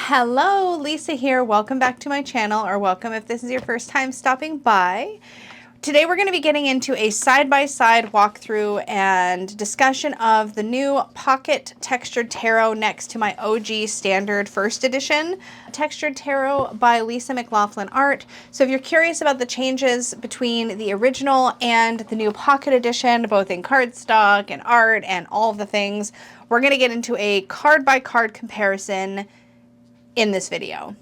Hello, Lisa here. Welcome back to my channel, or welcome if this is your first time stopping by. Today we're going to be getting into a side-by-side walkthrough and discussion of the new Pocket Textured Tarot next to my OG Standard First Edition Textured Tarot by Lisa McLaughlin Art. So if you're curious about the changes between the original and the new Pocket Edition, both in cardstock and art and all of the things, we're going to get into a card-by-card comparison in this video.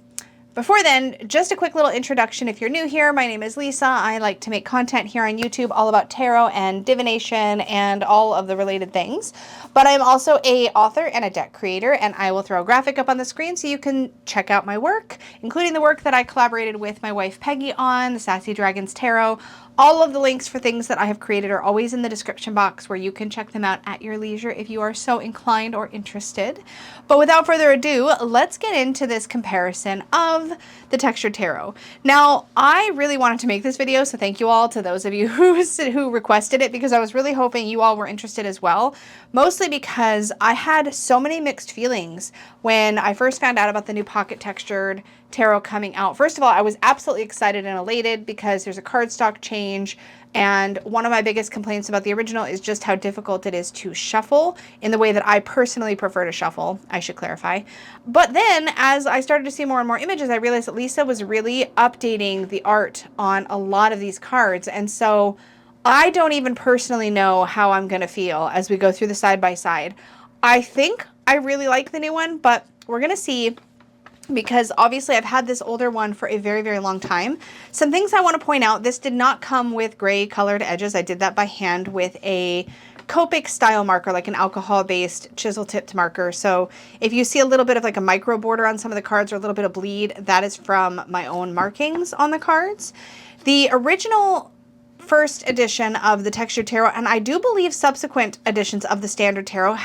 Before then, just a quick little introduction. If you're new here, my name is Lisa. I like to make content here on YouTube all about tarot and divination and all of the related things. But I'm also an author and a deck creator, and I will throw a graphic up on the screen so you can check out my work, including the work that I collaborated with my wife Peggy on, the Sassy Dragons Tarot. All of the links for things that I have created are always in the description box, where you can check them out at your leisure if you are so inclined or interested. But without further ado, let's get into this comparison of the Textured Tarot. Now, I really wanted to make this video, so thank you all to those of you who requested it, because I was really hoping you all were interested as well. Mostly because I had so many mixed feelings when I first found out about the new Pocket Textured Tarot coming out. First of all, I was absolutely excited and elated because there's a cardstock change, and one of my biggest complaints about the original is just how difficult it is to shuffle in the way that I personally prefer to shuffle, I should clarify. But then as I started to see more and more images, I realized that Lisa was really updating the art on a lot of these cards, and so I don't even personally know how I'm going to feel as we go through the side-by-side. I think I really like the new one, but we're going to see, because obviously I've had this older one for a very, very long time. Some things I want to point out: this did not come with gray colored edges. I did that by hand with a Copic style marker, like an alcohol-based chisel-tipped marker. So if you see a little bit of like a micro border on some of the cards or a little bit of bleed, that is from my own markings on the cards. The original first edition of the Textured Tarot, and I do believe subsequent editions of the Standard Tarot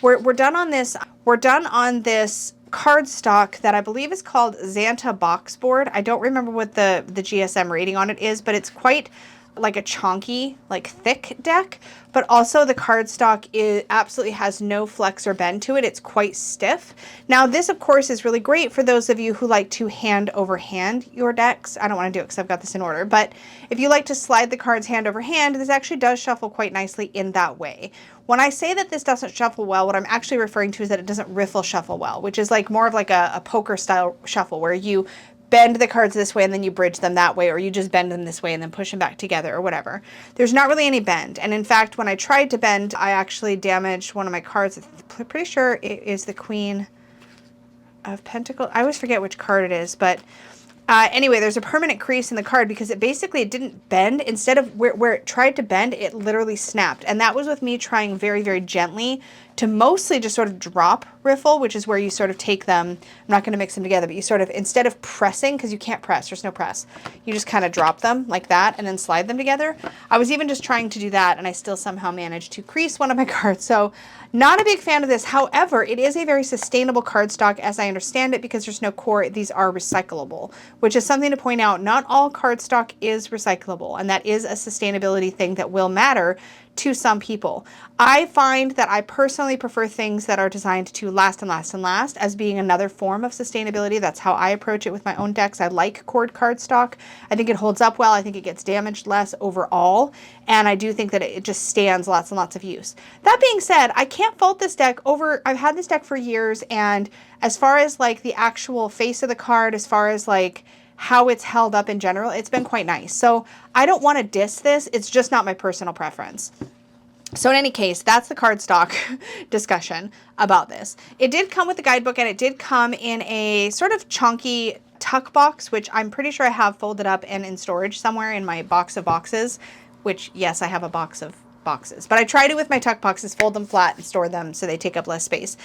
we're done on this. We're done on this cardstock that I believe is called Xanta Box Board. I don't remember what the GSM rating on it is, but it's quite like a chonky, like thick deck. But also the cardstock absolutely has no flex or bend to it. It's quite stiff. Now this, of course, is really great for those of you who like to hand over hand your decks. I don't want to do it because I've got this in order, but if you like to slide the cards hand over hand, this actually does shuffle quite nicely in that way. When I say that this doesn't shuffle well, what I'm actually referring to is that it doesn't riffle shuffle well, which is like more of like a poker style shuffle, where you bend the cards this way and then you bridge them that way, or you just bend them this way and then push them back together or whatever. There's not really any bend. And in fact, when I tried to bend, I actually damaged one of my cards. I'm pretty sure it is the Queen of Pentacles. I always forget which card it is, but anyway, there's a permanent crease in the card because it didn't bend. Instead of where it tried to bend, it literally snapped. And that was with me trying very, very gently to mostly just sort of drop riffle, which is where you sort of take them. I'm not going to mix them together, but you sort of, instead of pressing, because you can't press, there's no press, you just kind of drop them like that and then slide them together. I was even just trying to do that, and I still somehow managed to crease one of my cards. So not a big fan of this. However, it is a very sustainable cardstock as I understand it, because there's no core. These are recyclable, which is something to point out. Not all cardstock is recyclable, and that is a sustainability thing that will matter to some people. I find that I personally prefer things that are designed to last and last and last as being another form of sustainability. That's how I approach it with my own decks. I like cord cardstock. I think it holds up well. I think it gets damaged less overall. And I do think that it just stands lots and lots of use. That being said, I can't fault this deck. I've had this deck for years, and as far as like the actual face of the card, as far as like how it's held up in general, it's been quite nice. So I don't want to diss this. It's just not my personal preference. So in any case, that's the cardstock discussion about this. It did come with the guidebook, and it did come in a sort of chunky tuck box, which I'm pretty sure I have folded up and in storage somewhere in my box of boxes, which, yes, I have a box of boxes. But I try to, with my tuck boxes, fold them flat and store them so they take up less space.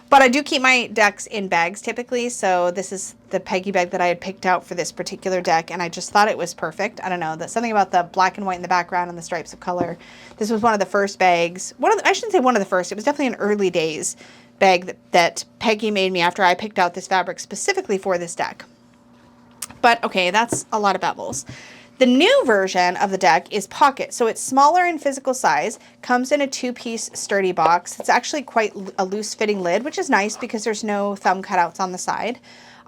But I do keep my decks in bags typically, so this is the Peggy bag that I had picked out for this particular deck, and I just thought it was perfect. I don't know, that something about the black and white in the background and the stripes of color. This was one of the first bags. I shouldn't say one of the first. It was definitely an early days bag that Peggy made me after I picked out this fabric specifically for this deck. But okay, that's a lot of bevels. The new version of the deck is pocket. So it's smaller in physical size, comes in a 2-piece sturdy box. It's actually quite a loose fitting lid, which is nice because there's no thumb cutouts on the side.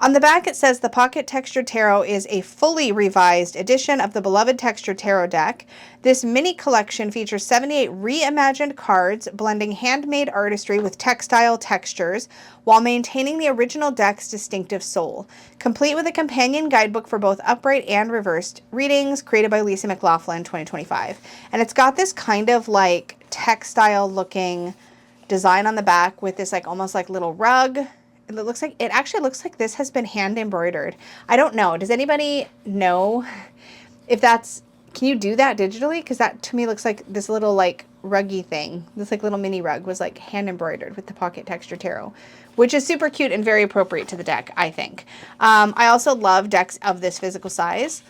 On the back, it says the Pocket Textured Tarot is a fully revised edition of the beloved Textured Tarot deck. This mini collection features 78 reimagined cards, blending handmade artistry with textile textures while maintaining the original deck's distinctive soul. Complete with a companion guidebook for both upright and reversed readings, created by Lisa McLaughlin, 2025. And it's got this kind of like textile looking design on the back with this like almost like little rug. It actually looks like this has been hand embroidered. I don't know. Does anybody know if that's, can you do that digitally? Because that to me looks like this little like ruggy thing. This like little mini rug was like hand embroidered with the Pocket Texture Tarot, which is super cute and very appropriate to the deck, I think. I also love decks of this physical size.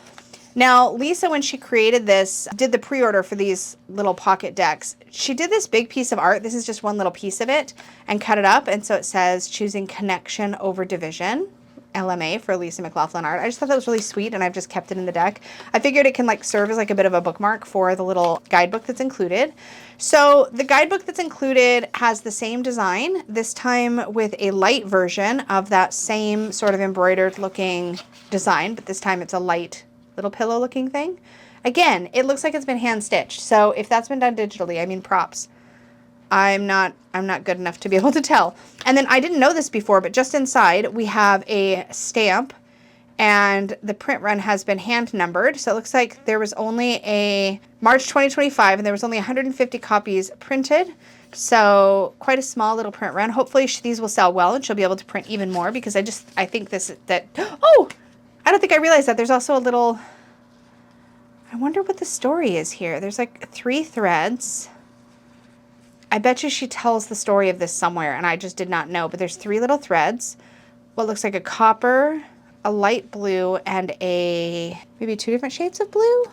Now, Lisa, when she created this, did the pre-order for these little pocket decks. She did this big piece of art. This is just one little piece of it, and cut it up. And so it says, choosing connection over division, LMA for Lisa McLaughlin art. I just thought that was really sweet, and I've just kept it in the deck. I figured it can like serve as like a bit of a bookmark for the little guidebook that's included. So the guidebook that's included has the same design, this time with a light version of that same sort of embroidered looking design, but this time it's a light little pillow looking thing. Again, it looks like it's been hand stitched. So if that's been done digitally, I mean, props. I'm not good enough to be able to tell. And then I didn't know this before, but just inside we have a stamp, and the print run has been hand numbered. So it looks like there was only a March 2025 and there was only 150 copies printed. So quite a small little print run. Hopefully these will sell well and she'll be able to print even more, because I think oh, I don't think I realized that there's also a little, I wonder what the story is here. There's like 3 threads. I bet you she tells the story of this somewhere and I just did not know, but there's 3 little threads. What looks like a copper, a light blue, and maybe 2 different shades of blue.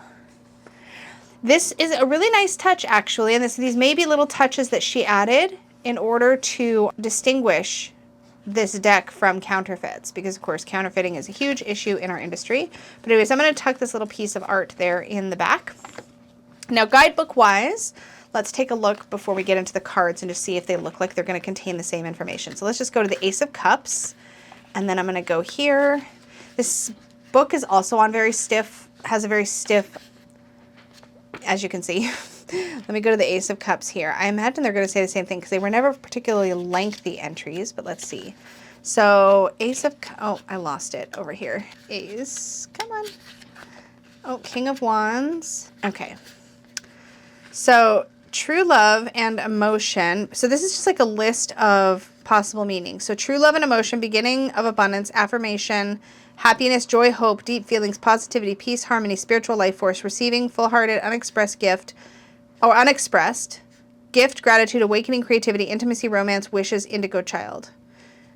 This is a really nice touch actually, and these may be little touches that she added in order to distinguish this deck from counterfeits, because of course counterfeiting is a huge issue in our industry. But anyways, I'm going to tuck this little piece of art there in the back. Now, guidebook wise, let's take a look before we get into the cards and just see if they look like they're going to contain the same information. So let's just go to the Ace of Cups, and then I'm going to go here. This book is also on has a very stiff, as you can see. Let me go to the Ace of Cups here. I imagine they're going to say the same thing because they were never particularly lengthy entries, but let's see. So Ace of, oh, I lost it over here. Ace, come on. Oh, King of Wands. Okay. So true love and emotion. So this is just like a list of possible meanings. So true love and emotion, beginning of abundance, affirmation, happiness, joy, hope, deep feelings, positivity, peace, harmony, spiritual life force, receiving, full-hearted, unexpressed gift, or unexpressed gift, gratitude, awakening, creativity, intimacy, romance, wishes, indigo child.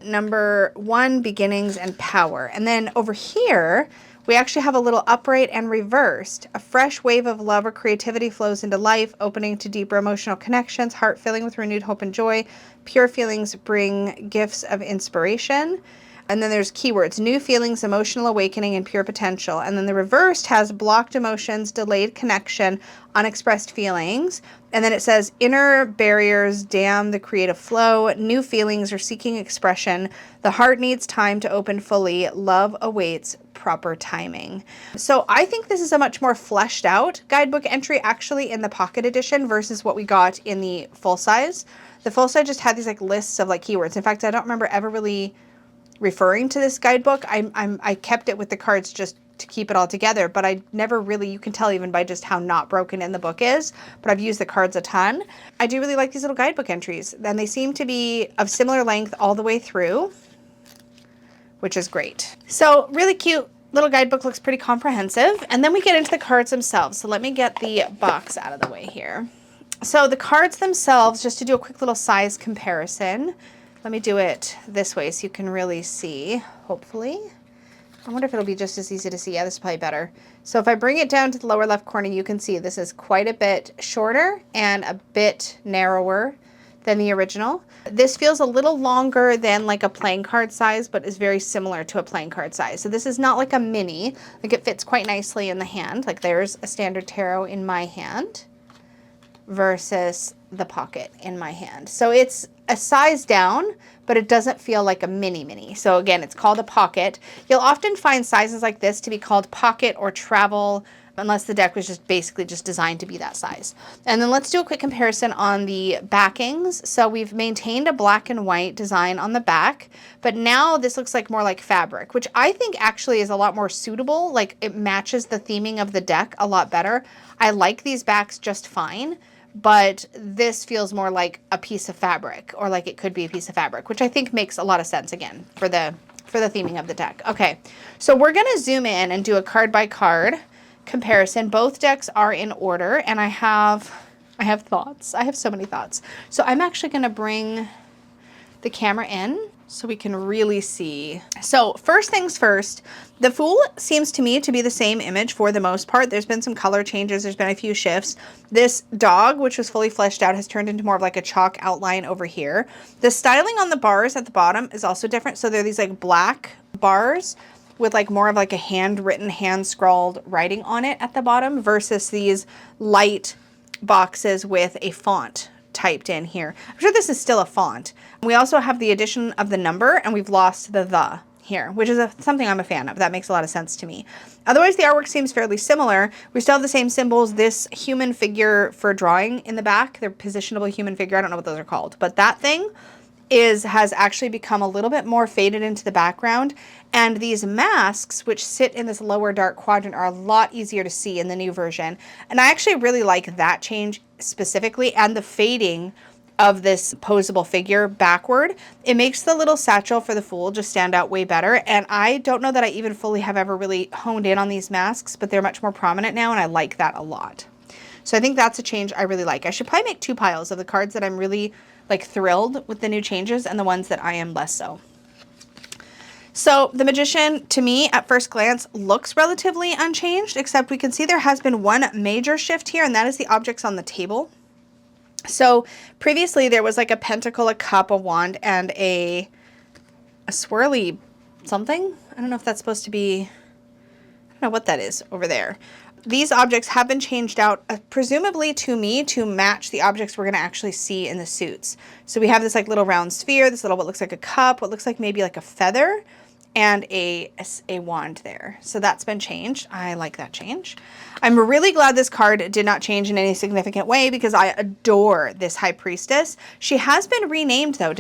Number 1, beginnings and power. And then over here, we actually have a little upright and reversed. A fresh wave of love or creativity flows into life, opening to deeper emotional connections, heart filling with renewed hope and joy. Pure feelings bring gifts of inspiration. And then there's keywords, new feelings, emotional awakening, and pure potential. And then the reversed has blocked emotions, delayed connection, unexpressed feelings. And then it says inner barriers dam the creative flow, new feelings are seeking expression. The heart needs time to open fully. Love awaits proper timing. So I think this is a much more fleshed out guidebook entry actually in the pocket edition versus what we got in the full size. The full size just had these like lists of like keywords. In fact, I don't remember ever really referring to this guidebook. I kept it with the cards just to keep it all together, but I never really, you can tell even by just how not broken in the book is, but I've used the cards a ton. I do really like these little guidebook entries, and they seem to be of similar length all the way through, which is great. So really cute little guidebook, looks pretty comprehensive. And then we get into the cards themselves. So let me get the box out of the way here. So the cards themselves, just to do a quick little size comparison, let me do it this way so you can really see, hopefully. I wonder if it'll be just as easy to see. Yeah, this is probably better. So if I bring it down to the lower left corner, you can see this is quite a bit shorter and a bit narrower than the original. This feels a little longer than like a playing card size, but is very similar to a playing card size. So this is not like a mini, like it fits quite nicely in the hand. Like there's a standard tarot in my hand versus the pocket in my hand. So it's a size down, but it doesn't feel like a mini. So again, it's called a pocket. You'll often find sizes like this to be called pocket or travel, unless the deck was just basically just designed to be that size. And then let's do a quick comparison on the backings. So we've maintained a black and white design on the back, but now this looks like more like fabric, which I think actually is a lot more suitable. Like it matches the theming of the deck a lot better. I like these backs just fine, but this feels more like a piece of fabric, or like it could be a piece of fabric, which I think makes a lot of sense again for the theming of the deck. Okay, so we're gonna zoom in and do a card by card comparison. Both decks are in order, and I have thoughts. I have so many thoughts. So I'm actually going to bring the camera in so we can really see. So first things first, the Fool seems to me to be the same image for the most part. There's been some color changes. There's been a few shifts. This dog, which was fully fleshed out, has turned into more of like a chalk outline over here. The styling on the bars at the bottom is also different. So they're these like black bars with like more of like a handwritten, hand scrawled writing on it at the bottom versus these light boxes with a font typed in here. I'm sure this is still a font. We also have the addition of the number, and we've lost the here, which is something I'm a fan of. That makes a lot of sense to me. Otherwise, the artwork seems fairly similar. We still have the same symbols. This human figure for drawing in the back, they're positionable human figure. I don't know what those are called, but that thing has actually become a little bit more faded into the background. And these masks, which sit in this lower dark quadrant, are a lot easier to see in the new version. And I actually really like that change specifically, and the fading of this posable figure backward. It makes the little satchel for the Fool just stand out way better. And I don't know that I even fully have ever really honed in on these masks, but they're much more prominent now, and I like that a lot. So I think that's a change I really like. I should probably make 2 piles of the cards that I'm really like thrilled with the new changes and the ones that I am less so. So the Magician, to me, at first glance, looks relatively unchanged, except we can see there has been one major shift here, and that is the objects on the table. So previously there was like a pentacle, a cup, a wand, and a swirly something. I don't know if that's supposed to be, I don't know what that is over there. These objects have been changed out, presumably to me, to match the objects we're going to actually see in the suits. So we have this like little round sphere, this little what looks like a cup, what looks like maybe like a feather, and a wand there. So that's been changed. I like that change. I'm really glad this card did not change in any significant way, because I adore this High Priestess. She has been renamed though.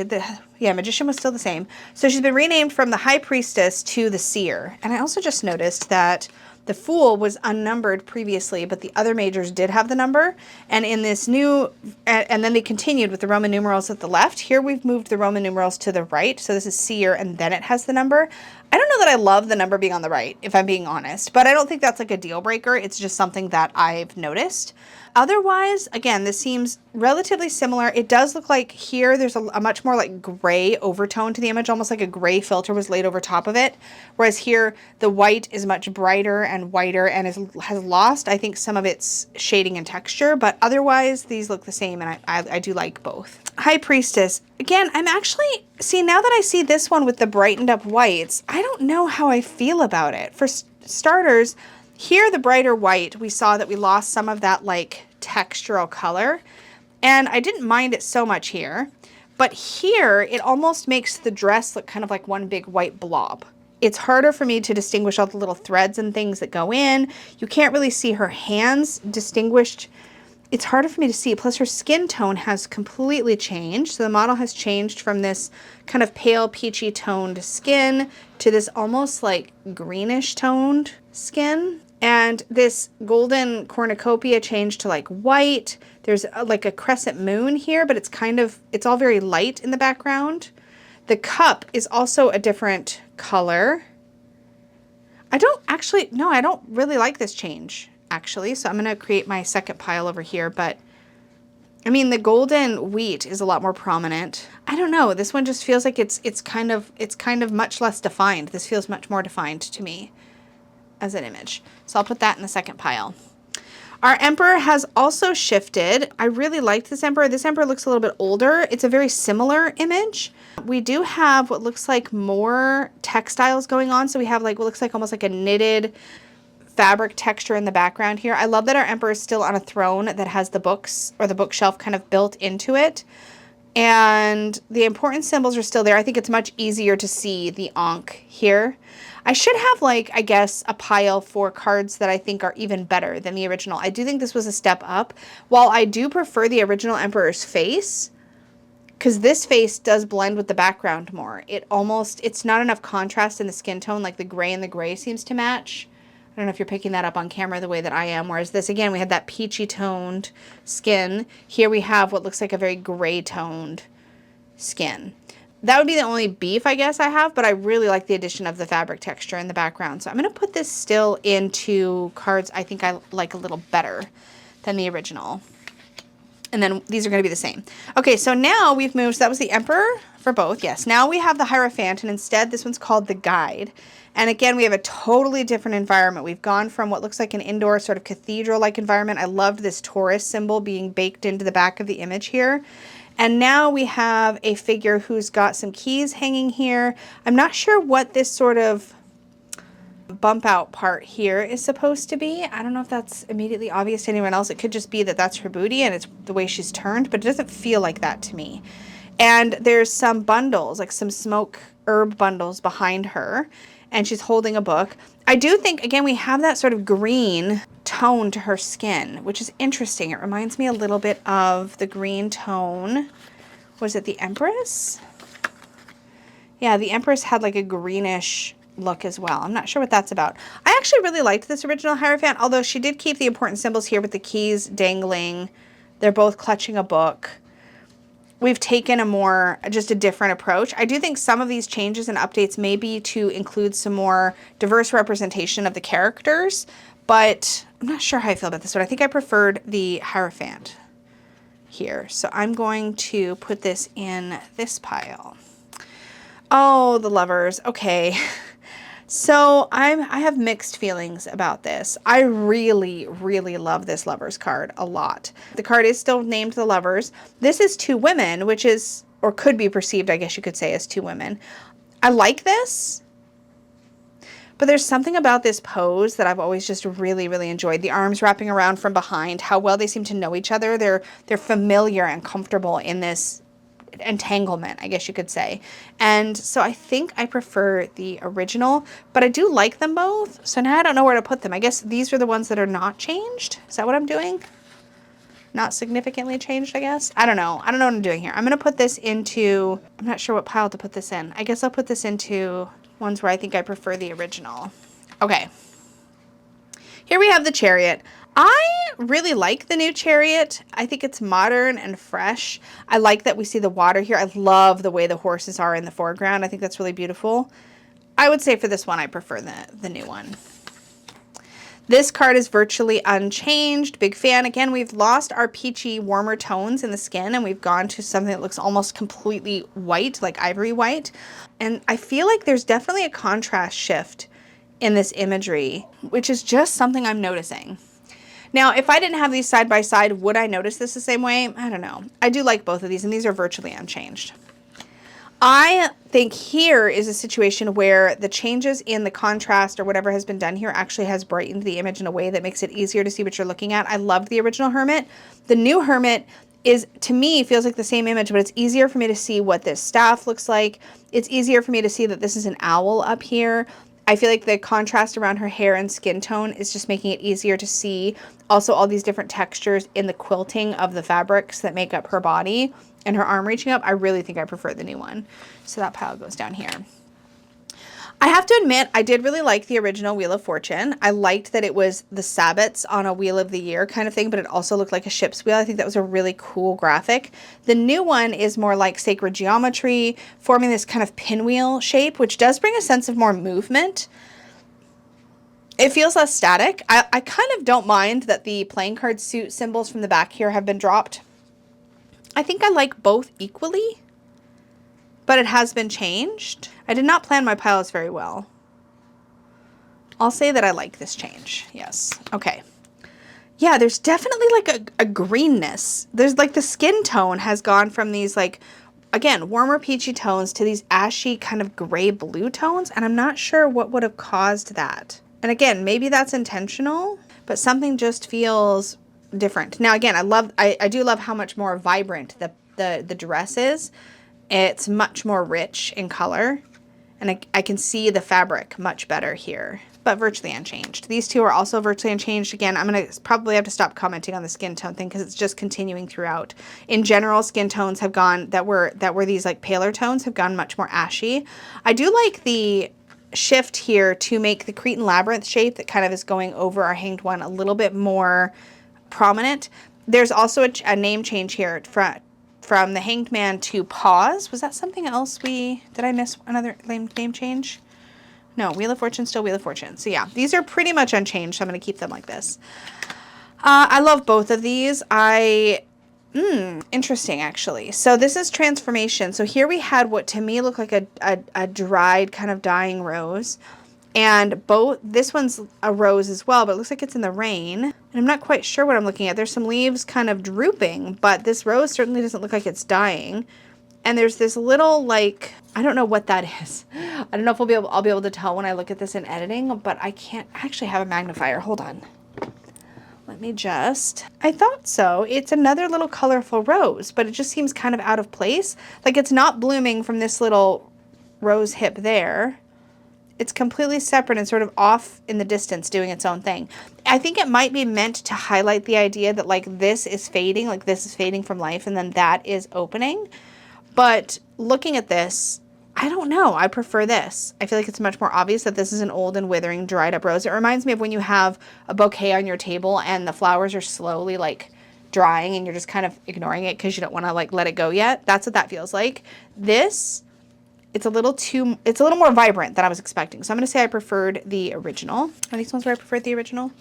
Yeah, Magician was still the same. So she's been renamed from the High Priestess to the Seer. And I also just noticed that the Fool was unnumbered previously, but the other majors did have the number. And in this new, and then they continued with the Roman numerals at the left. Here we've moved the Roman numerals to the right. So this is Seer, and then it has the number. I don't know that I love the number being on the right, if I'm being honest, but I don't think that's like a deal breaker. It's just something that I've noticed. Otherwise, again, this seems relatively similar. It does look like here there's a much more like gray overtone to the image, almost like a gray filter was laid over top of it. Whereas here, the white is much brighter and whiter and has lost, I think, some of its shading and texture. But otherwise, these look the same, and I do like both. High Priestess. Again, I'm actually, see, now that I see this one with the brightened up whites, I don't know how I feel about it. For starters, here, the brighter white, we saw that we lost some of that like textural color, and I didn't mind it so much here, but here it almost makes the dress look kind of like one big white blob. It's harder for me to distinguish all the little threads and things that go in. You can't really see her hands distinguished. It's harder for me to see. Plus her skin tone has completely changed. So the model has changed from this kind of pale peachy toned skin to this almost like greenish toned skin. And this golden cornucopia changed to like white. There's like a crescent moon here, but it's all very light in the background. The cup is also a different color. I don't really like this change, actually. So I'm going to create my second pile over here. But I mean, the golden wheat is a lot more prominent. I don't know. This one just feels like it's kind of much less defined. This feels much more defined to me as an image. So I'll put that in the second pile. Our Emperor has also shifted. I really liked this Emperor. This Emperor looks a little bit older. It's a very similar image. We do have what looks like more textiles going on. So we have like what looks like almost like a knitted fabric texture in the background here. I love that our Emperor is still on a throne that has the books or the bookshelf kind of built into it. And the important symbols are still there. I think it's much easier to see the Ankh here. I should have, like, I guess, a pile for cards that I think are even better than the original. I do think this was a step up. While I do prefer the original Emperor's face, because this face does blend with the background more. It's not enough contrast in the skin tone, like the gray and the gray seems to match. I don't know if you're picking that up on camera the way that I am. Whereas this, again, we had that peachy toned skin. Here we have what looks like a very gray toned skin. That would be the only beef, I guess, I have, but I really like the addition of the fabric texture in the background. So I'm going to put this still into cards I think I like a little better than the original. And then these are going to be the same. Okay, so now we've moved. So that was the Emperor for both. Yes. Now we have the Hierophant, and instead this one's called the Guide. And again, we have a totally different environment. We've gone from what looks like an indoor sort of cathedral-like environment. I loved this Taurus symbol being baked into the back of the image here. And now we have a figure who's got some keys hanging here. I'm not sure what this sort of bump out part here is supposed to be. I don't know if that's immediately obvious to anyone else. It could just be that that's her booty and it's the way she's turned, but it doesn't feel like that to me. And there's some bundles, like some smoke herb bundles behind her, and she's holding a book. I do think, again, we have that sort of green tone to her skin, which is interesting. It reminds me a little bit of the green tone. Was it the Empress? Yeah, the Empress had like a greenish look as well. I'm not sure what that's about. I actually really liked this original Hierophant, although she did keep the important symbols here with the keys dangling. They're both clutching a book. We've taken just a different approach. I do think some of these changes and updates may be to include some more diverse representation of the characters, but I'm not sure how I feel about this one. I think I preferred the Hierophant here. So I'm going to put this in this pile. Oh, the Lovers. Okay. So I have mixed feelings about this. I really, really love this Lovers card a lot. The card is still named the Lovers. This is two women, which is, or could be perceived, I guess you could say, as two women. I like this, but there's something about this pose that I've always just really, really enjoyed. The arms wrapping around from behind, how well they seem to know each other. They're familiar and comfortable in this entanglement, I guess you could say. And so I think I prefer the original, but I do like them both. So now I don't know where to put them. I guess these are the ones that are not changed. Is that what I'm doing? Not significantly changed, I guess. I don't know. I don't know what I'm doing here. I'm going to put this into, I'm not sure what pile to put this in. I guess I'll put this into ones where I think I prefer the original. Okay. Here we have the Chariot. I really like the new Chariot. I think it's modern and fresh. I like that we see the water here. I love the way the horses are in the foreground. I think that's really beautiful. I would say for this one, I prefer the new one. This card is virtually unchanged. Big fan. Again, we've lost our peachy, warmer tones in the skin, and we've gone to something that looks almost completely white, like ivory white. And I feel like there's definitely a contrast shift in this imagery, which is just something I'm noticing. Now, if I didn't have these side by side, would I notice this the same way? I don't know. I do like both of these, and these are virtually unchanged. I think here is a situation where the changes in the contrast or whatever has been done here actually has brightened the image in a way that makes it easier to see what you're looking at. I loved the original Hermit. The new Hermit is, to me, feels like the same image, but it's easier for me to see what this staff looks like. It's easier for me to see that this is an owl up here. I feel like the contrast around her hair and skin tone is just making it easier to see. Also, all these different textures in the quilting of the fabrics that make up her body and her arm reaching up. I really think I prefer the new one. So that pile goes down here. I have to admit, I did really like the original Wheel of Fortune. I liked that it was the sabots on a Wheel of the Year kind of thing, but it also looked like a ship's wheel. I think that was a really cool graphic. The new one is more like sacred geometry, forming this kind of pinwheel shape, which does bring a sense of more movement. It feels less static. I kind of don't mind that the playing card suit symbols from the back here have been dropped. I think I like both equally, but it has been changed. I did not plan my piles very well. I'll say that I like this change. Yes. Okay. Yeah, there's definitely like a greenness. There's like the skin tone has gone from these like, again, warmer peachy tones to these ashy kind of gray blue tones. And I'm not sure what would have caused that. And again, maybe that's intentional, but something just feels different. Now, again, I do love how much more vibrant the dress is. It's much more rich in color. And I can see the fabric much better here, but virtually unchanged. These two are also virtually unchanged. Again, I'm going to probably have to stop commenting on the skin tone thing because it's just continuing throughout. In general, skin tones have gone, that were these like paler tones, have gone much more ashy. I do like the shift here to make the Cretan Labyrinth shape that kind of is going over our hanged one a little bit more prominent. There's also a name change here from the Hanged Man to Pause. Was that something else did I miss another name change? No, Wheel of Fortune, still Wheel of Fortune. So yeah, these are pretty much unchanged, so I'm going to keep them like this. I love both of these. Interesting actually. So this is transformation. So here we had what to me looked like a dried kind of dying rose. And this one's a rose as well, but it looks like it's in the rain. And I'm not quite sure what I'm looking at. There's some leaves kind of drooping, but this rose certainly doesn't look like it's dying. And there's this little, like, I don't know what that is. I don't know if I'll be able to tell when I look at this in editing, but I can't actually have a magnifier. Hold on. Let me I thought so. It's another little colorful rose, but it just seems kind of out of place. Like it's not blooming from this little rose hip there. It's completely separate and sort of off in the distance doing its own thing. I think it might be meant to highlight the idea that like this is fading from life and then that is opening. But looking at this, I don't know. I prefer this. I feel like it's much more obvious that this is an old and withering dried up rose. It reminds me of when you have a bouquet on your table and the flowers are slowly like drying and you're just kind of ignoring it because you don't want to like let it go yet. That's what that feels like. This, it's a little more vibrant than I was expecting. So I'm going to say I preferred the original. Are these ones where I preferred the original?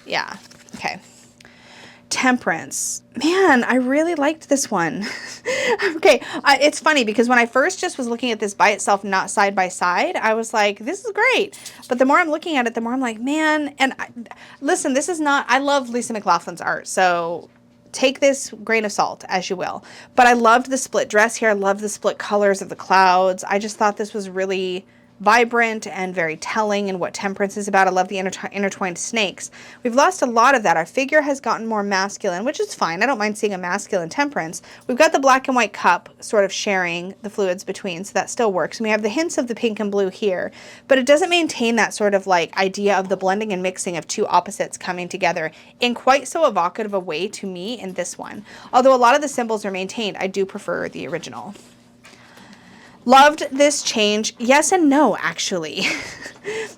Yeah. Okay. Temperance. Man, I really liked this one. Okay. It's funny because when I first just was looking at this by itself, not side by side, I was like, this is great. But the more I'm looking at it, the more I'm like, man, and listen, this is not, I love Lisa McLaughlin's art. So take this grain of salt as you will. But I loved the split dress here. I loved the split colors of the clouds. I just thought this was really vibrant and very telling in what temperance is about. I love the intertwined snakes. We've lost a lot of that. Our figure has gotten more masculine, which is fine. I don't mind seeing a masculine temperance. We've got the black and white cup sort of sharing the fluids between, so that still works. And we have the hints of the pink and blue here, but it doesn't maintain that sort of like idea of the blending and mixing of two opposites coming together in quite so evocative a way to me in this one. Although a lot of the symbols are maintained, I do prefer the original. Loved this change. Yes and no, actually.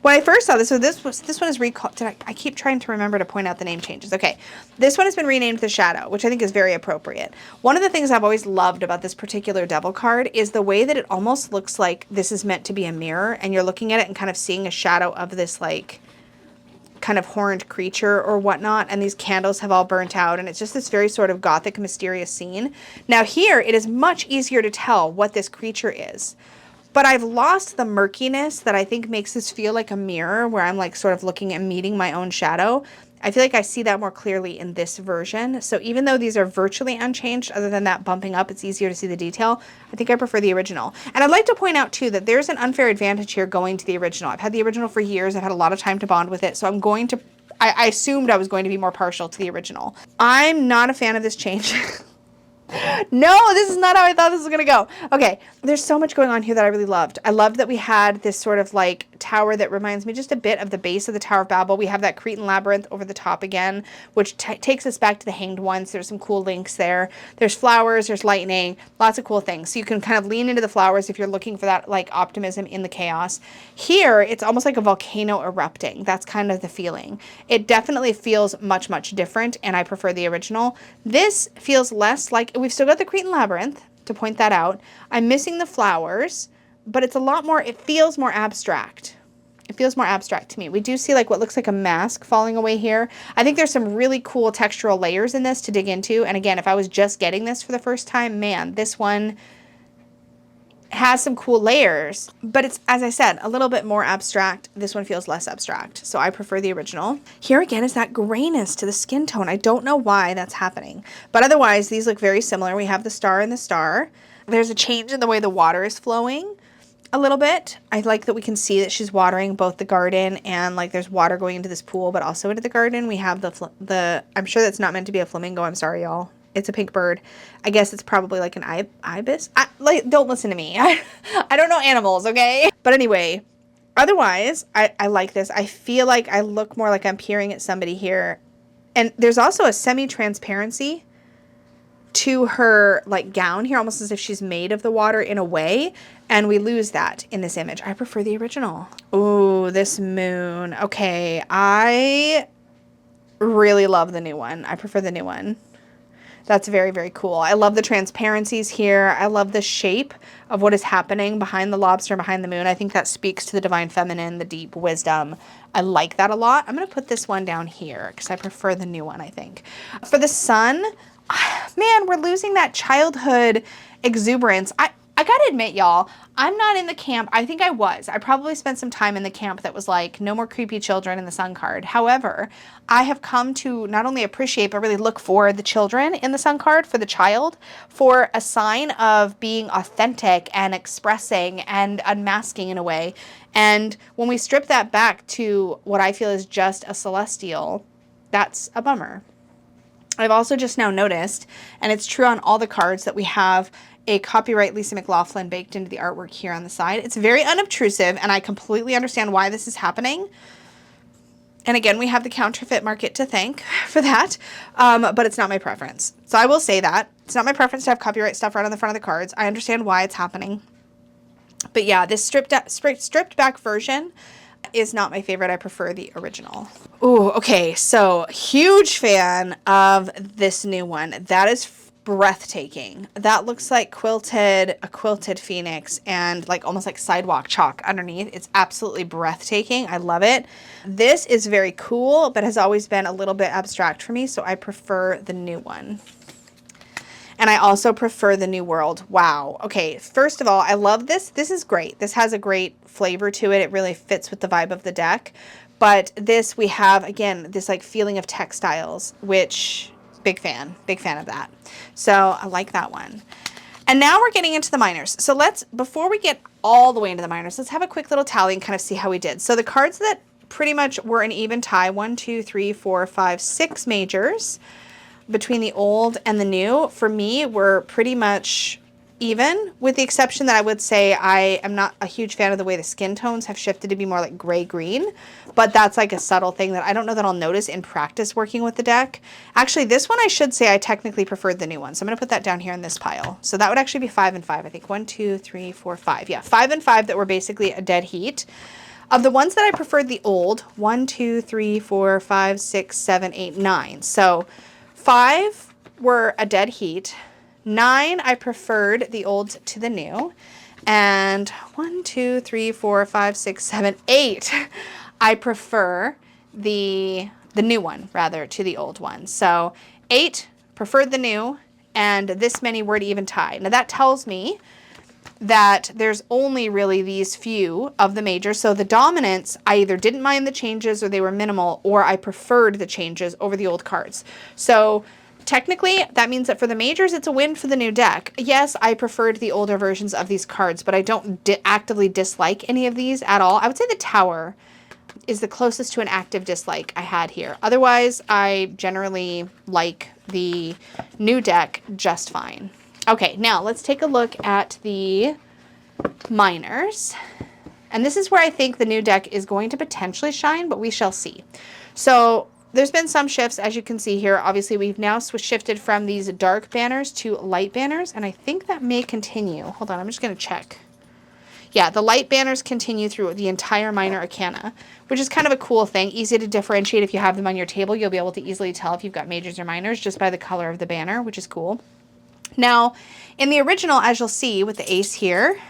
When I first saw this, so this one is recalled. I keep trying to remember to point out the name changes. Okay, this one has been renamed The Shadow, which I think is very appropriate. One of the things I've always loved about this particular devil card is the way that it almost looks like this is meant to be a mirror, and you're looking at it and kind of seeing a shadow of this like kind of horned creature or whatnot, and these candles have all burnt out, and it's just this very sort of gothic, mysterious scene. Now here, it is much easier to tell what this creature is, but I've lost the murkiness that I think makes this feel like a mirror where I'm like sort of looking and meeting my own shadow. I feel like I see that more clearly in this version. So even though these are virtually unchanged, other than that bumping up, it's easier to see the detail. I think I prefer the original. And I'd like to point out too that there's an unfair advantage here going to the original. I've had the original for years. I've had a lot of time to bond with it. So I assumed I was going to be more partial to the original. I'm not a fan of this change. No, this is not how I thought this was going to go. Okay, there's so much going on here that I really loved. I loved that we had this sort of like tower that reminds me just a bit of the base of the Tower of Babel. We have that Cretan Labyrinth over the top again, which takes us back to the Hanged Ones. There's some cool links there. There's flowers, there's lightning, lots of cool things. So you can kind of lean into the flowers if you're looking for that like optimism in the chaos. Here, it's almost like a volcano erupting. That's kind of the feeling. It definitely feels much, much different, and I prefer the original. This feels less like, we've still got the Cretan Labyrinth, to point that out. I'm missing the flowers, but it's a lot more, it feels more abstract. It feels more abstract to me. We do see like what looks like a mask falling away here. I think there's some really cool textural layers in this to dig into. And again, if I was just getting this for the first time, man, this one, has some cool layers, but it's, as I said, a little bit more abstract. This one feels less abstract, so I prefer the original. Here again is that grayness to the skin tone. I don't know why that's happening, but otherwise these look very similar. We have the star and the star. There's a change in the way the water is flowing a little bit. I like that we can see that she's watering both the garden and like there's water going into this pool, but also into the garden. We have the I'm sure that's not meant to be a flamingo. I'm sorry, y'all. It's a pink bird. I guess it's probably like an ibis. Don't listen to me. I don't know animals, okay? But anyway, otherwise, I like this. I feel like I look more like I'm peering at somebody here. And there's also a semi-transparency to her like gown here, almost as if she's made of the water in a way. And we lose that in this image. I prefer the original. Ooh, this moon. Okay, I really love the new one. I prefer the new one. That's very, very cool. I love the transparencies here. I love the shape of what is happening behind the lobster, behind the moon. I think that speaks to the divine feminine, the deep wisdom. I like that a lot. I'm going to put this one down here because I prefer the new one, I think. For the sun, man, we're losing that childhood exuberance. I gotta admit, y'all, I'm not in the camp. I think I was. I probably spent some time in the camp that was like, no more creepy children in the sun card. However, I have come to not only appreciate, but really look for the children in the sun card, for the child, for a sign of being authentic and expressing and unmasking in a way. And when we strip that back to what I feel is just a celestial, that's a bummer. I've also just now noticed, and it's true on all the cards, that we have a copyright Lisa McLaughlin baked into the artwork here on the side. It's very unobtrusive, and I completely understand why this is happening. And again, we have the counterfeit market to thank for that, but it's not my preference. So I will say that. It's not my preference to have copyright stuff right on the front of the cards. I understand why it's happening. But yeah, this stripped back version is not my favorite. I prefer the original. Ooh, okay, so huge fan of this new one. That is breathtaking. That looks like a quilted phoenix and like almost like sidewalk chalk underneath. It's absolutely breathtaking. I love it. This is very cool, but has always been a little bit abstract for me, so I prefer the new one. And I also prefer the New World. Wow. Okay, first of all, I love this. This is great. This has a great flavor to it. It really fits with the vibe of the deck. But this, we have, again, this like feeling of textiles, which, big fan of that. So I like that one. And now we're getting into the minors. So before we get all the way into the minors, let's have a quick little tally and kind of see how we did. So the cards that pretty much were an even tie, 1, 2, 3, 4, 5, 6 majors, between the old and the new, for me, were pretty much even, with the exception that I would say I am not a huge fan of the way the skin tones have shifted to be more like gray-green, but that's like a subtle thing that I don't know that I'll notice in practice working with the deck. Actually, this one I should say I technically preferred the new one, so I'm going to put that down here in this pile. So that would actually be 5 and 5, I think. 1, 2, 3, 4, 5. Yeah, 5 and 5 that were basically a dead heat. Of the ones that I preferred the old, 1, 2, 3, 4, 5, 6, 7, 8, 9. So 5 were a dead heat. 9, I preferred the old to the new. And 1, 2, 3, 4, 5, 6, 7, 8, I prefer the new one, rather, to the old one. So 8 preferred the new, and this many were to even tie. Now that tells me that there's only really these few of the majors. So the dominants, I either didn't mind the changes or they were minimal, or I preferred the changes over the old cards. So technically, that means that for the majors, it's a win for the new deck. Yes, I preferred the older versions of these cards, but I don't actively dislike any of these at all. I would say the Tower is the closest to an active dislike I had here. Otherwise, I generally like the new deck just fine. Okay, now let's take a look at the minors. And this is where I think the new deck is going to potentially shine, but we shall see. So there's been some shifts, as you can see here. Obviously, we've now shifted from these dark banners to light banners, and I think that may continue. Hold on, I'm just going to check. Yeah, the light banners continue through the entire minor arcana, which is kind of a cool thing. Easy to differentiate if you have them on your table. You'll be able to easily tell if you've got majors or minors just by the color of the banner, which is cool. Now, in the original, as you'll see with the ace here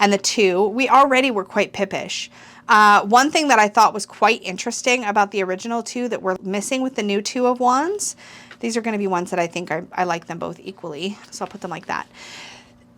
and the 2, we already were quite pippish. One thing that I thought was quite interesting about the original 2 that we're missing with the new 2 of wands, these are going to be ones that I think I like them both equally, so I'll put them like that.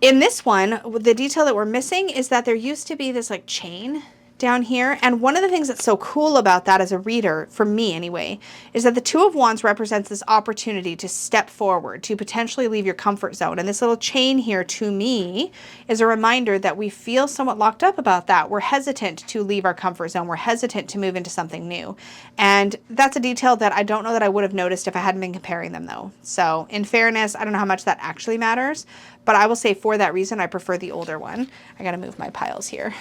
In this one, the detail that we're missing is that there used to be this like chain down here. And one of the things that's so cool about that as a reader, for me anyway, is that the Two of Wands represents this opportunity to step forward, to potentially leave your comfort zone. And this little chain here to me is a reminder that we feel somewhat locked up about that. We're hesitant to leave our comfort zone. We're hesitant to move into something new. And that's a detail that I don't know that I would have noticed if I hadn't been comparing them though. So in fairness, I don't know how much that actually matters, but I will say for that reason, I prefer the older one. I got to move my piles here,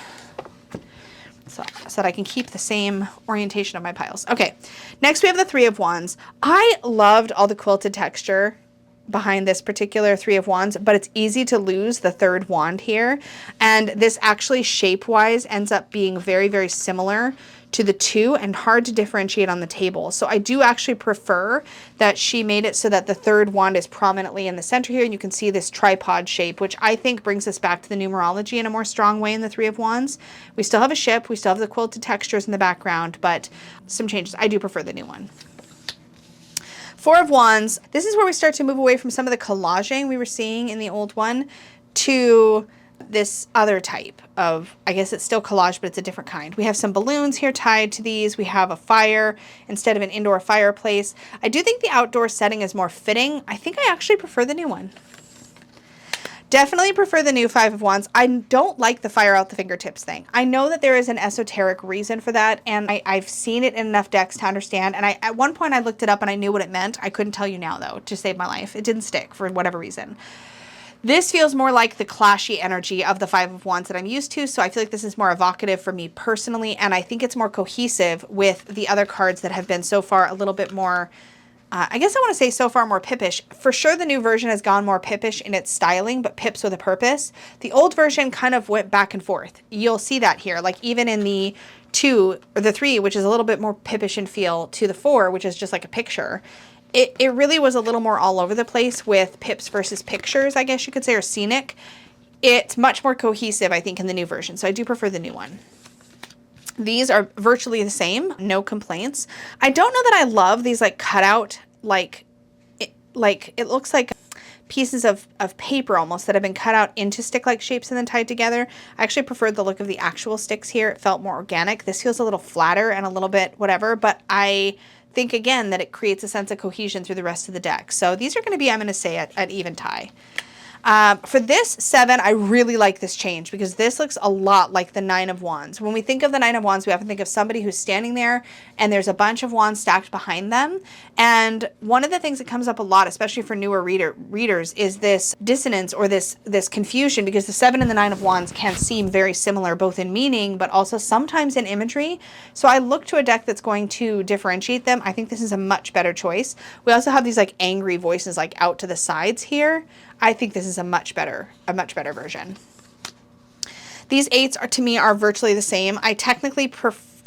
so that I can keep the same orientation of my piles. Okay, next we have the Three of Wands. I loved all the quilted texture behind this particular Three of Wands, but it's easy to lose the third wand here. And this actually shape-wise ends up being very, very similar to the two and hard to differentiate on the table. So I do actually prefer that she made it so that the third wand is prominently in the center here, and you can see this tripod shape, which I think brings us back to the numerology in a more strong way in the Three of Wands. We still have a ship, we still have the quilted textures in the background, but some changes. I do prefer the new one. Four of Wands, this is where we start to move away from some of the collaging we were seeing in the old one to this other type of, I guess it's still collage, but it's a different kind. We have some balloons here tied to these. We have a fire instead of an indoor fireplace. I do think the outdoor setting is more fitting. I think I actually prefer the new one. Definitely prefer the new Five of Wands. I don't like the fire out the fingertips thing. I know that there is an esoteric reason for that, and I've seen it in enough decks to understand. And at one point I looked it up and I knew what it meant. I couldn't tell you now though, to save my life. It didn't stick for whatever reason. This feels more like the clashy energy of the Five of Wands that I'm used to, so I feel like this is more evocative for me personally, and I think it's more cohesive with the other cards that have been so far a little bit more, I guess I want to say so far more pippish. For sure the new version has gone more pippish in its styling, but pips with a purpose. The old version kind of went back and forth. You'll see that here, like even in the 2 or the 3, which is a little bit more pippish in feel, to the 4, which is just like a picture. It really was a little more all over the place with pips versus pictures, I guess you could say, or scenic. It's much more cohesive, I think, in the new version, so I do prefer the new one. These are virtually the same, no complaints. I don't know that I love these like cutout, like it looks like pieces of paper almost that have been cut out into stick-like shapes and then tied together. I actually preferred the look of the actual sticks here. It felt more organic. This feels a little flatter and a little bit whatever, but I think again that it creates a sense of cohesion through the rest of the deck. So these are going to be, I'm going to say, at even tie. For this 7, I really like this change because this looks a lot like the Nine of Wands. When we think of the Nine of Wands, we often think of somebody who's standing there and there's a bunch of wands stacked behind them. And one of the things that comes up a lot, especially for newer readers, is this dissonance or this confusion, because the 7 and the Nine of Wands can seem very similar, both in meaning, but also sometimes in imagery. So I look to a deck that's going to differentiate them. I think this is a much better choice. We also have these like angry voices like out to the sides here. I think this is a much better version. These 8s are, to me, are virtually the same. I technically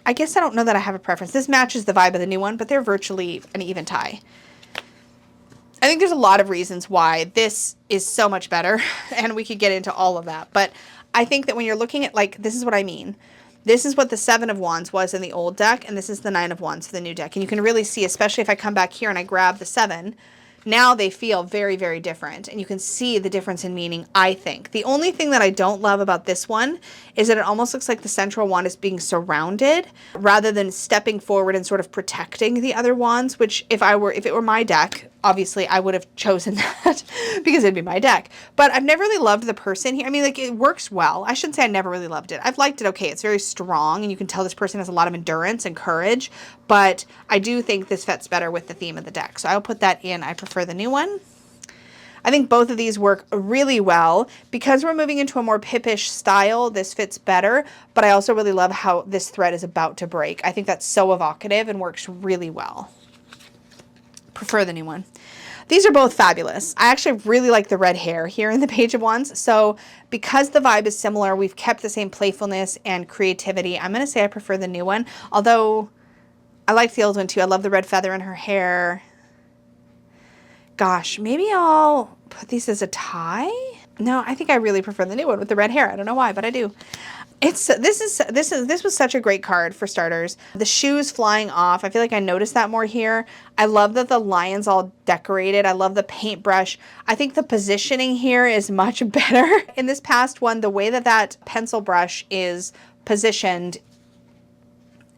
I guess I don't know that I have a preference. This matches the vibe of the new one, but they're virtually an even tie. I think there's a lot of reasons why this is so much better, and we could get into all of that. But I think that when you're looking at, like, this is what I mean. This is what the 7 of Wands was in the old deck, and this is the 9 of Wands for the new deck. And you can really see, especially if I come back here and I grab the 7, now they feel very, very different, and you can see the difference in meaning, I think. The only thing that I don't love about this one is that it almost looks like the central wand is being surrounded rather than stepping forward and sort of protecting the other wands, which if it were my deck, obviously I would have chosen that because it'd be my deck. But I've never really loved the person here. I mean, like, it works well. I shouldn't say I never really loved it. I've liked it okay. It's very strong, and you can tell this person has a lot of endurance and courage, but I do think this fits better with the theme of the deck. So I'll put that in. I prefer the new one. I think both of these work really well. Because we're moving into a more pippish style, this fits better, but I also really love how this thread is about to break. I think that's so evocative and works really well. Prefer the new one. These are both fabulous. I actually really like the red hair here in the Page of Wands. So because the vibe is similar, we've kept the same playfulness and creativity. I'm going to say I prefer the new one, although I like the old one too. I love the red feather in her hair. Gosh, maybe I'll put these as a tie. No, I think I really prefer the new one with the red hair. I don't know why, but I do. This was such a great card for starters. The shoes flying off. I feel like I noticed that more here. I love that the lion's all decorated. I love the paintbrush. I think the positioning here is much better. In this past one, the way that that pencil brush is positioned,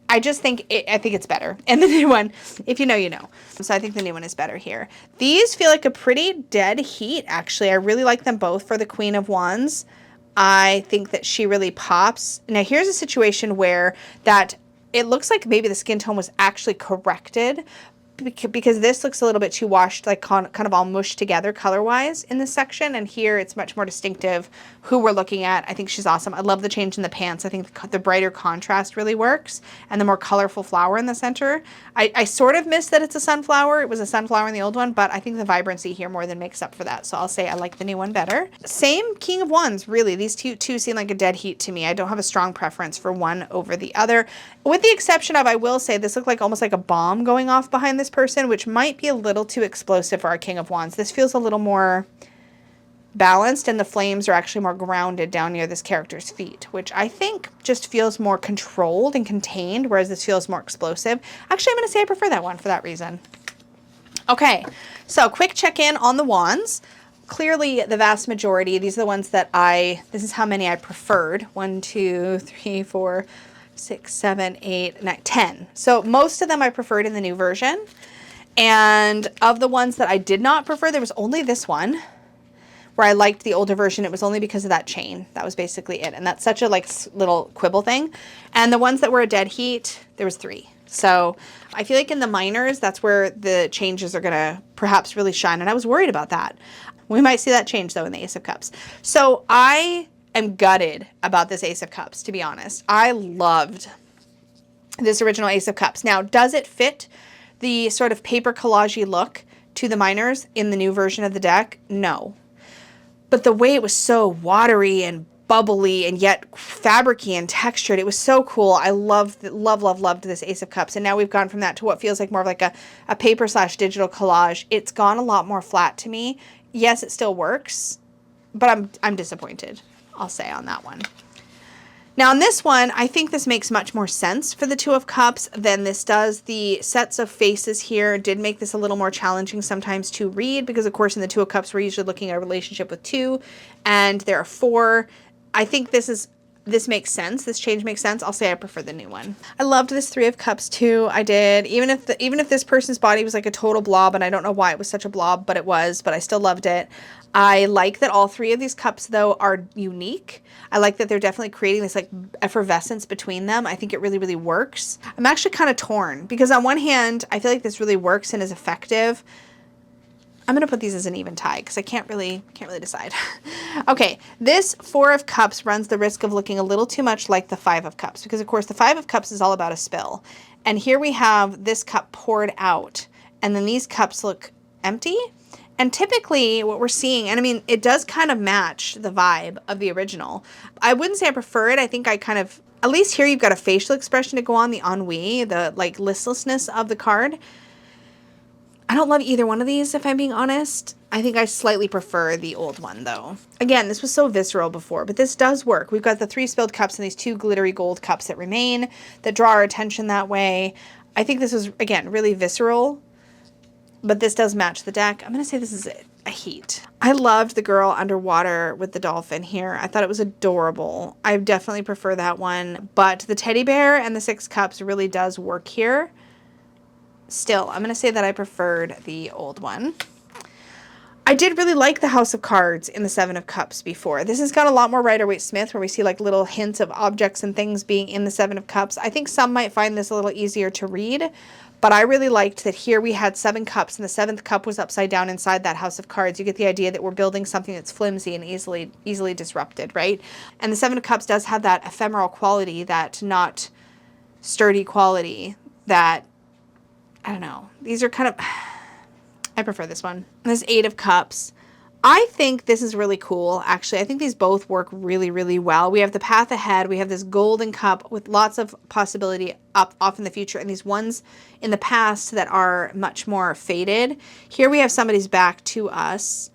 I think it's better. And the new one, if you know, you know. So I think the new one is better here. These feel like a pretty dead heat, actually. I really like them both for the Queen of Wands. I think that she really pops. Now here's a situation where that it looks like maybe the skin tone was actually corrected, because this looks a little bit too washed, like kind of all mushed together color-wise in this section. And here it's much more distinctive who we're looking at. I think she's awesome. I love the change in the pants. I think the brighter contrast really works, and the more colorful flower in the center. I sort of missed that it's a sunflower. It was a sunflower in the old one, but I think the vibrancy here more than makes up for that. So I'll say I like the new one better. Same King of Wands, really. These two seem like a dead heat to me. I don't have a strong preference for one over the other, with the exception of, I will say, this looked like almost like a bomb going off behind this person, which might be a little too explosive for our King of Wands. This feels a little more balanced, and the flames are actually more grounded down near this character's feet, which I think just feels more controlled and contained, whereas this feels more explosive. Actually, I'm going to say I prefer that one for that reason. Okay, so quick check-in on the wands. Clearly, the vast majority, these are the ones that this is how many I preferred. 1, 2, 3, 4, 6, 7, 8, 9, 10. So most of them I preferred in the new version. And of the ones that I did not prefer, there was only this one where I liked the older version. It was only because of that chain. That was basically it. And that's such a little quibble thing. And the ones that were a dead heat, there was 3. So I feel like in the minors, that's where the changes are going to perhaps really shine. And I was worried about that. We might see that change, though, in the Ace of Cups. So I am gutted about this Ace of Cups, to be honest. I loved this original Ace of Cups. Now, does it fit the sort of paper collage-y look to the minors in the new version of the deck? No. But the way it was so watery and bubbly and yet fabricy and textured, it was so cool. I loved this Ace of Cups. And now we've gone from that to what feels like more of like a paper/digital collage. It's gone a lot more flat to me. Yes, it still works, but I'm disappointed, I'll say, on that one. Now on this one, I think this makes much more sense for the Two of Cups than this does. The sets of faces here did make this a little more challenging sometimes to read, because of course in the Two of Cups we're usually looking at a relationship with 2, and there are 4. I think this makes sense. This change makes sense. I'll say I prefer the new one. I loved this 3 of Cups too. I did. Even if this person's body was like a total blob, and I don't know why it was such a blob, but it was, but I still loved it. I like that all 3 of these cups, though, are unique. I like that they're definitely creating this like effervescence between them. I think it really, really works. I'm actually kind of torn, because on one hand, I feel like this really works and is effective. I'm going to put these as an even tie because I can't really decide. Okay, this 4 of Cups runs the risk of looking a little too much like the 5 of Cups, because of course the 5 of Cups is all about a spill. And here we have this cup poured out, and then these cups look empty. And typically what we're seeing, and I mean, it does kind of match the vibe of the original. I wouldn't say I prefer it. I think I kind of, at least here you've got a facial expression to go on, the ennui, the like listlessness of the card. I don't love either one of these, if I'm being honest. I think I slightly prefer the old one, though. Again, this was so visceral before, but this does work. We've got the 3 spilled cups and these 2 glittery gold cups that remain, that draw our attention that way. I think this is, again, really visceral, but this does match the deck. I'm going to say this is a heat. I loved the girl underwater with the dolphin here. I thought it was adorable. I definitely prefer that one, but the teddy bear and the 6 cups really does work here. Still, I'm going to say that I preferred the old one. I did really like the House of Cards in the 7 of Cups before. This has got a lot more Rider-Waite-Smith, where we see like little hints of objects and things being in the 7 of Cups. I think some might find this a little easier to read, but I really liked that here we had 7 cups and the 7th cup was upside down inside that House of Cards. You get the idea that we're building something that's flimsy and easily disrupted, right? And the 7 of Cups does have that ephemeral quality, that not sturdy quality, that, I don't know. These are kind of, I prefer this one. This 8 of Cups. I think this is really cool, actually. I think these both work really, really well. We have the path ahead. We have this golden cup with lots of possibility off in the future, and these ones in the past that are much more faded. Here we have somebody's back to us,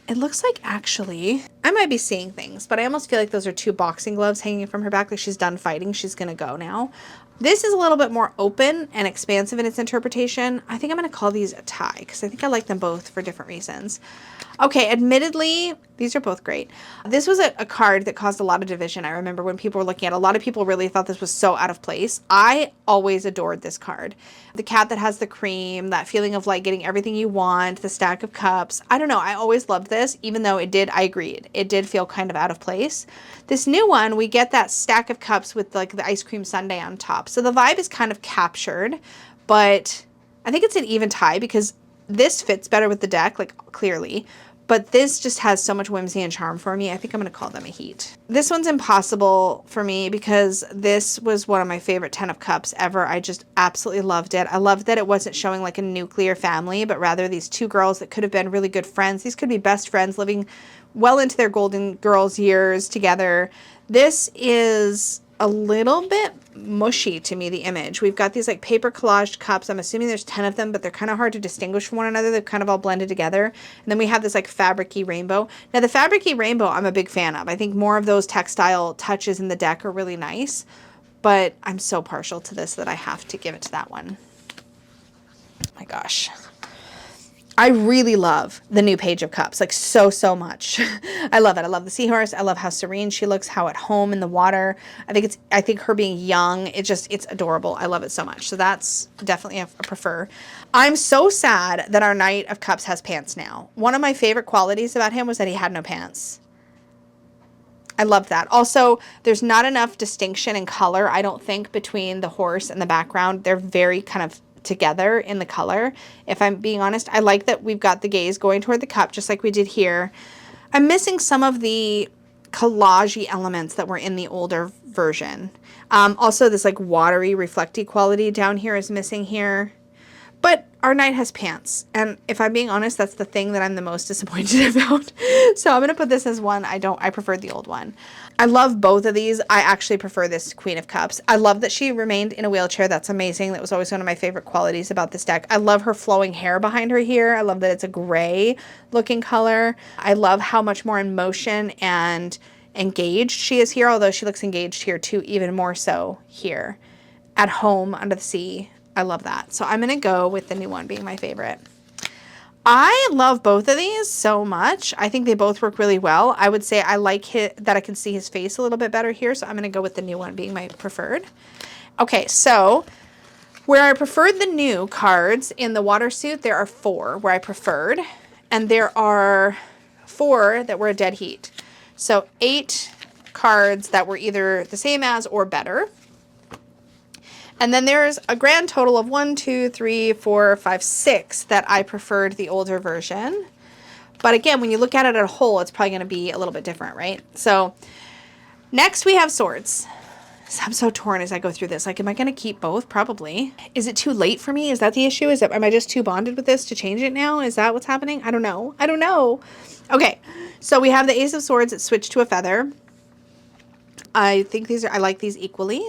it looks like actually, I might be seeing things, but I almost feel like those are 2 boxing gloves hanging from her back. Like she's done fighting. She's going to go now. This is a little bit more open and expansive in its interpretation. I think I'm going to call these a tie because I think I like them both for different reasons. Okay, admittedly, these are both great. This was a card that caused a lot of division. I remember when people were looking at it, a lot of people really thought this was so out of place. I always adored this card. The cat that has the cream, that feeling of like getting everything you want, the stack of cups. I don't know, I always loved this, even though it did, I agreed, it did feel kind of out of place. This new one, we get that stack of cups with like the ice cream sundae on top. So the vibe is kind of captured, but I think it's an even tie because this fits better with the deck, like clearly. But this just has so much whimsy and charm for me. I think I'm going to call them a heat. This one's impossible for me because this was one of my favorite 10 of Cups ever. I just absolutely loved it. I loved that it wasn't showing like a nuclear family, but rather these 2 girls that could have been really good friends. These could be best friends living well into their golden girls years together. This is a little bit mushy to me, the image. We've got these like paper collaged cups. I'm assuming there's 10 of them, but they're kind of hard to distinguish from one another. They've kind of all blended together. And then we have this like fabric-y rainbow. Now the fabric-y rainbow I'm a big fan of. I think more of those textile touches in the deck are really nice, but I'm so partial to this that I have to give it to that one. Oh my gosh. I really love the new Page of Cups, like so much. I love it. I love the seahorse. I love how serene she looks, how at home in the water. I think her being young, it's adorable. I love it so much. So that's definitely a prefer. I'm so sad that our Knight of Cups has pants now. One of my favorite qualities about him was that he had no pants. I love that. Also, there's not enough distinction in color, I don't think, between the horse and the background. They're very kind of together in the color. If I'm being honest, I like that we've got the gaze going toward the cup just like we did here. I'm missing some of the collage-y elements that were in the older version. Also this like watery reflecty quality down here is missing here. But our knight has pants, and if I'm being honest, that's the thing that I'm the most disappointed about. So I'm going to put this as one. I preferred the old one. I love both of these. I actually prefer this Queen of Cups. I love that she remained in a wheelchair. That's amazing. That was always one of my favorite qualities about this deck. I love her flowing hair behind her here. I love that it's a gray looking color. I love how much more in motion and engaged she is here, although she looks engaged here too, even more so here. At home, under the sea. I love that. So I'm going to go with the new one being my favorite. I love both of these so much. I think they both work really well. I would say I like that I can see his face a little bit better here. So I'm going to go with the new one being my preferred. Okay, so where I preferred the new cards in the water suit, there are 4 where I preferred. And there are 4 that were a dead heat. So 8 cards that were either the same as or better. And then there's a grand total of 1, 2, 3, 4, 5, 6 that I preferred the older version. But again, when you look at it as a whole, it's probably going to be a little bit different, right? So next we have swords. So I'm so torn as I go through this. Like, am I going to keep both? Probably. Is it too late for me? Is that the issue? Am I just too bonded with this to change it now? Is that what's happening? I don't know. I don't know. Okay, so we have the Ace of Swords that switched to a feather. I think I like these equally.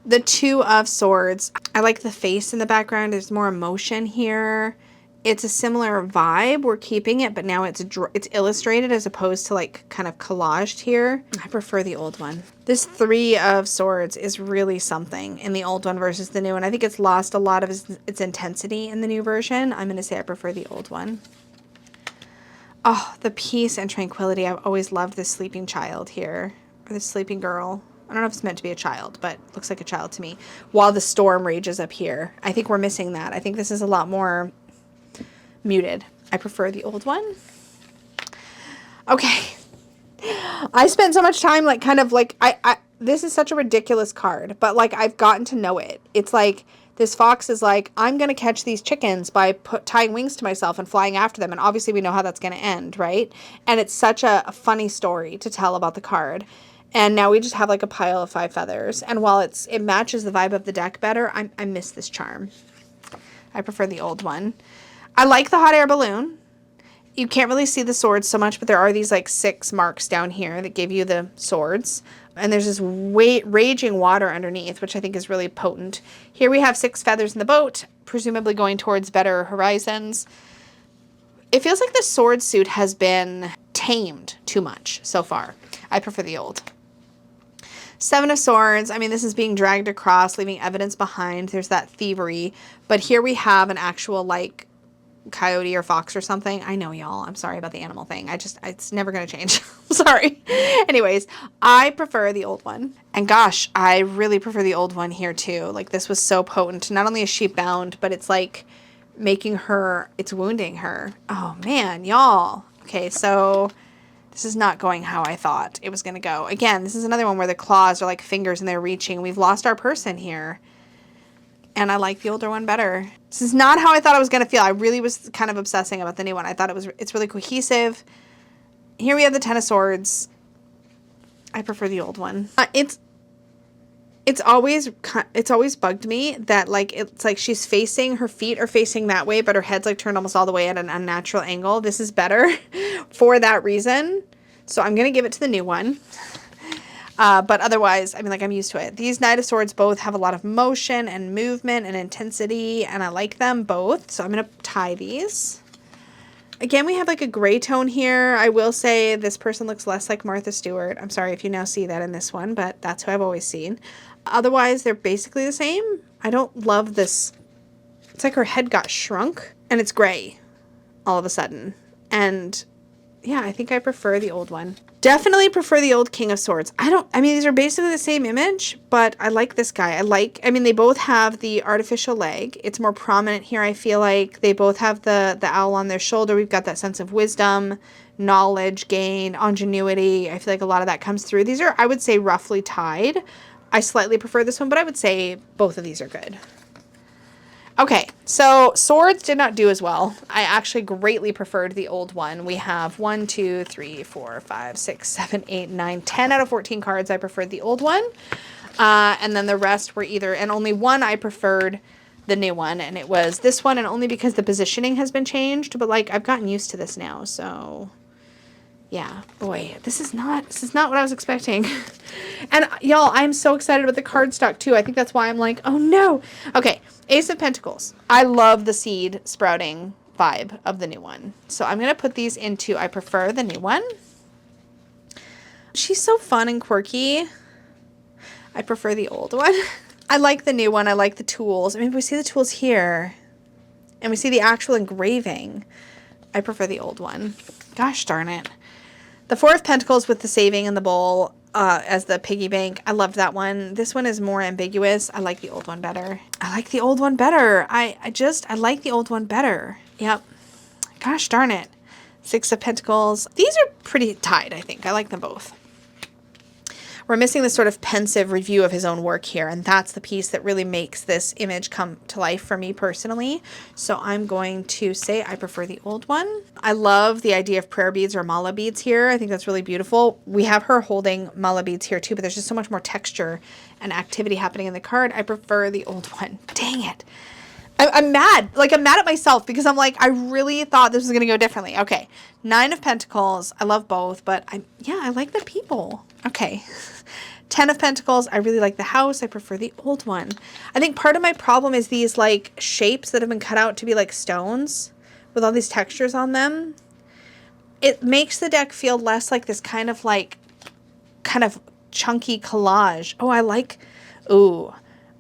The 2 of Swords, I like the face in the background. There's more emotion here. It's a similar vibe. We're keeping it, but now it's illustrated as opposed to like kind of collaged here. I prefer the old one. This 3 of Swords is really something in the old one versus the new one. I think it's lost a lot of its intensity in the new version. I'm going to say I prefer the old one. Oh, the peace and tranquility. I've always loved this sleeping child here, or this sleeping girl. I don't know if it's meant to be a child, but it looks like a child to me. While the storm rages up here. I think we're missing that. I think this is a lot more muted. I prefer the old one. Okay. I spent so much time like kind of like, this is such a ridiculous card, but like I've gotten to know it. It's like this fox is like, I'm going to catch these chickens by tying wings to myself and flying after them. And obviously we know how that's going to end, right? And it's such a funny story to tell about the card. And now we just have like a pile of 5 feathers. And while it matches the vibe of the deck better, I miss this charm. I prefer the old one. I like the hot air balloon. You can't really see the swords so much, but there are these like 6 marks down here that give you the swords. And there's this raging water underneath, which I think is really potent. Here we have 6 feathers in the boat, presumably going towards better horizons. It feels like the sword suit has been tamed too much so far. I prefer the old. Seven of Swords. I mean, this is being dragged across, leaving evidence behind. There's that thievery. But here we have an actual, like, coyote or fox or something. I know, y'all. I'm sorry about the animal thing. It's never going to change. Sorry. Anyways, I prefer the old one. And gosh, I really prefer the old one here too. Like, this was so potent. Not only is she bound, but it's like making her, it's wounding her. Oh man, y'all. Okay, so this is not going how I thought it was going to go. Again, this is another one where the claws are like fingers and they're reaching. We've lost our person here. And I like the older one better. This is not how I thought I was going to feel. I really was kind of obsessing about the new one. I thought it's really cohesive. Here we have the Ten of Swords. I prefer the old one. It's always bugged me that, like, it's like she's facing, her feet are facing that way, but her head's like turned almost all the way at an unnatural angle. This is better for that reason. So I'm going to give it to the new one. But otherwise, I mean, like, I'm used to it. These Knight of Swords both have a lot of motion and movement and intensity, and I like them both. So I'm going to tie these. Again, we have like a gray tone here. I will say this person looks less like Martha Stewart. I'm sorry if you now see that in this one, but that's who I've always seen. Otherwise, they're basically the same. I don't love this. It's like her head got shrunk, and it's gray all of a sudden. And yeah, I think I prefer the old one. Definitely prefer the old King of Swords. I mean, these are basically the same image, but I like this guy. I mean, they both have the artificial leg. It's more prominent here, I feel like. They both have the owl on their shoulder. We've got that sense of wisdom, knowledge gain, ingenuity. I feel like a lot of that comes through. These are, I would say, roughly tied. I slightly prefer this one, but I would say both of these are good. Okay, so swords did not do as well. I actually greatly preferred the old one. We have 1, 2, 3, 4, 5, 6, 7, 8, 9, 10 out of 14 cards. I preferred the old one. And then the rest were either, and only one I preferred the new one, and it was this one, and only because the positioning has been changed, but like I've gotten used to this now, so yeah, boy, this is not what I was expecting. And y'all, I'm so excited about the cardstock too. I think that's why I'm like, oh no. Okay, Ace of Pentacles. I love the seed sprouting vibe of the new one. So I'm going to put these into, I prefer the new one. She's so fun and quirky. I prefer the old one. I like the new one. I like the tools. I mean, we see the tools here and we see the actual engraving. I prefer the old one. Gosh darn it. The Four of Pentacles with the saving and the bowl as the piggy bank. I loved that one. This one is more ambiguous. I like the old one better. I like the old one better. I like the old one better. Yep. Gosh darn it. Six of Pentacles. These are pretty tied, I think. I like them both. We're missing this sort of pensive review of his own work here, and that's the piece that really makes this image come to life for me personally. So I'm going to say I prefer the old one. I love the idea of prayer beads or mala beads here. I think that's really beautiful. We have her holding mala beads here too, but there's just so much more texture and activity happening in the card. I prefer the old one. Dang it. I'm mad. Like, I'm mad at myself because I'm like, I really thought this was going to go differently. Okay. Nine of Pentacles. I love both, but I like the people. Okay. 10 of Pentacles. I really like the house. I prefer the old one. I think part of my problem is these like shapes that have been cut out to be like stones with all these textures on them. It makes the deck feel less like this kind of chunky collage.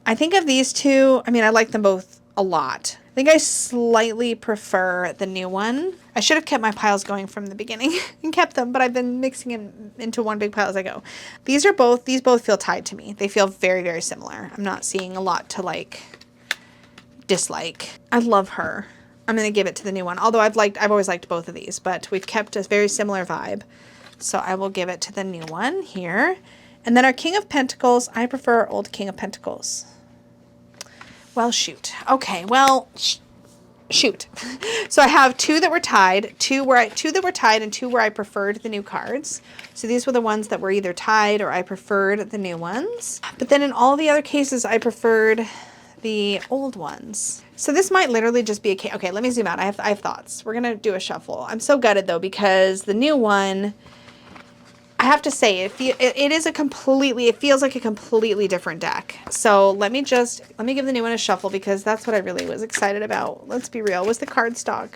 I think of these two. I mean, I like them both a lot. I think I slightly prefer the new one. I should have kept my piles going from the beginning and kept them, but I've been mixing them into one big pile as I go. These both feel tied to me. They feel very, very similar. I'm not seeing a lot to like dislike. I love her. I'm going to give it to the new one. Although I've always liked both of these, but we've kept a very similar vibe. So I will give it to the new one here. And then our King of Pentacles, I prefer old King of Pentacles. Well, shoot. Okay, well, shoot. So I have two that were tied, two that were tied, and two where I preferred the new cards. So these were the ones that were either tied or I preferred the new ones. But then in all the other cases, I preferred the old ones. So this might literally just be a case. Okay, let me zoom out. I have thoughts. We're gonna do a shuffle. I'm so gutted though because the new one, I have to say, it feels like a completely different deck. So let me give the new one a shuffle because that's what I really was excited about. Let's be real, was the cardstock.